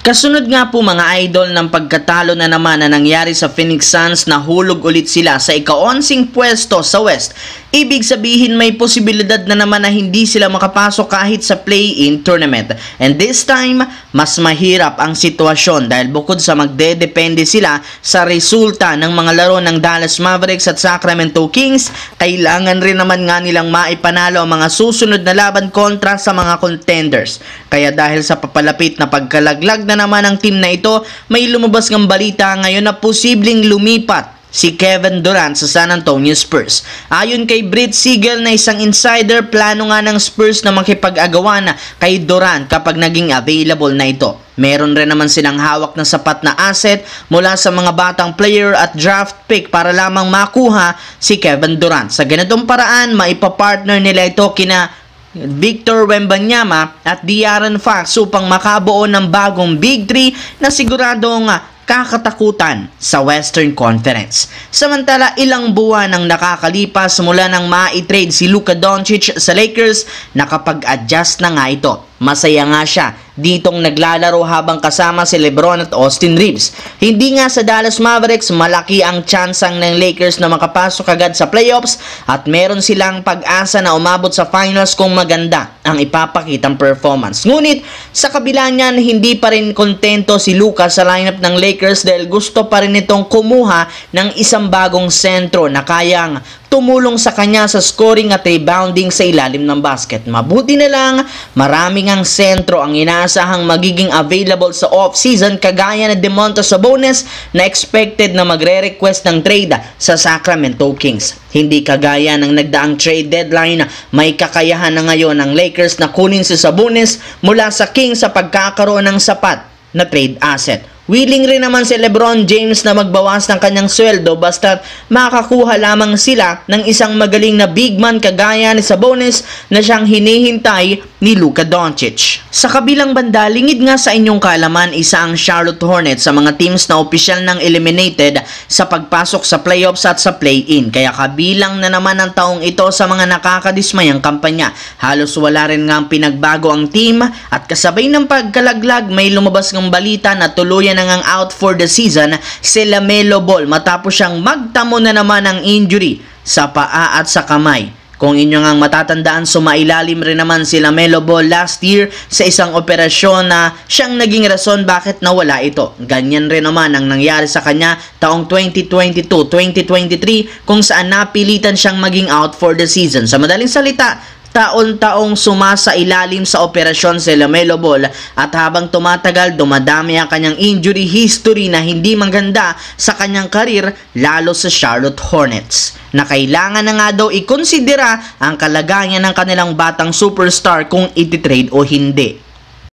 Kasunod nga po mga idol ng pagkatalo na naman na nangyari sa Phoenix Suns, nahulog ulit sila sa ika-11 pwesto sa West. Ibig sabihin may posibilidad na naman na hindi sila makapasok kahit sa play-in tournament. And this time, mas mahirap ang sitwasyon dahil bukod sa magdedepende sila sa resulta ng mga laro ng Dallas Mavericks at Sacramento Kings, kailangan rin naman nga nilang maipanalo ang mga susunod na laban kontra sa mga contenders. Kaya dahil sa papalapit na pagkalaglag na naman ang team na ito, may lumabas ng balita ngayon na posibleng lumipat si Kevin Durant sa San Antonio Spurs. Ayon kay Brett Siegel na isang insider, plano nga ng Spurs na makipag-agawan kay Durant kapag naging available na ito. Meron rin naman silang hawak na sapat na asset mula sa mga batang player at draft pick para lamang makuha si Kevin Durant. Sa ganitong paraan, maipapartner nila ito kina Victor Wembanyama at De'Aaron Fox upang makabuo ng bagong Big 3 na siguradong kakatakutan sa Western Conference. Samantala, ilang buwan ang nakakalipas mula nang ma-trade si Luka Doncic sa Lakers, nakapag-adjust na nga ito. Masaya nga siya ditong naglalaro habang kasama si LeBron at Austin Reeves. Hindi nga sa Dallas Mavericks, malaki ang tsansang ng Lakers na makapasok agad sa playoffs at meron silang pag-asa na umabot sa finals kung maganda ang ipapakitang performance. Ngunit sa kabila niyan, hindi pa rin kontento si Luka sa lineup ng Lakers dahil gusto pa rin itong kumuha ng isang bagong sentro na kayang tumulong sa kanya sa scoring at rebounding sa ilalim ng basket. Mabuti na lang, maraming ang sentro ang inaasahang magiging available sa off-season kagaya na Domantas Sabonis na expected na magre-request ng trade sa Sacramento Kings. Hindi kagaya ng nagdaang trade deadline, may kakayahan na ngayon ng Lakers na kunin si Sabonis mula sa Kings sa pagkakaroon ng sapat na trade asset. Willing rin naman si LeBron James na magbawas ng kanyang sweldo basta't makakuha lamang sila ng isang magaling na big man kagaya ni Sabonis na siyang hinihintay ni Luka Doncic. Sa kabilang banda, lingid nga sa inyong kaalaman, isa ang Charlotte Hornets sa mga teams na opisyal nang eliminated sa pagpasok sa playoffs at sa play-in. Kaya kabilang na naman ang taong ito sa mga nakakadismayang kampanya. Halos wala rin nga ang pinagbago ang team at kasabay ng pagkalaglag may lumabas ng balita na tuluyan nang out for the season si LaMelo Ball matapos siyang magtamo na naman ng injury sa paa at sa kamay. Kung inyo ngang matatandaan, sumailalim rin naman si LaMelo Ball last year sa isang operasyon na siyang naging rason bakit nawala ito. Ganyan rin naman ang nangyari sa kanya taong 2022-2023 kung saan napilitan siyang maging out for the season. Sa madaling salita, taon-taong sumasa ilalim sa operasyon si LaMelo Ball at habang tumatagal dumadami ang kanyang injury history na hindi maganda sa kanyang karir lalo sa Charlotte Hornets na kailangan na nga daw ikonsidera ang kalagayan ng kanilang batang superstar kung ititrade o hindi.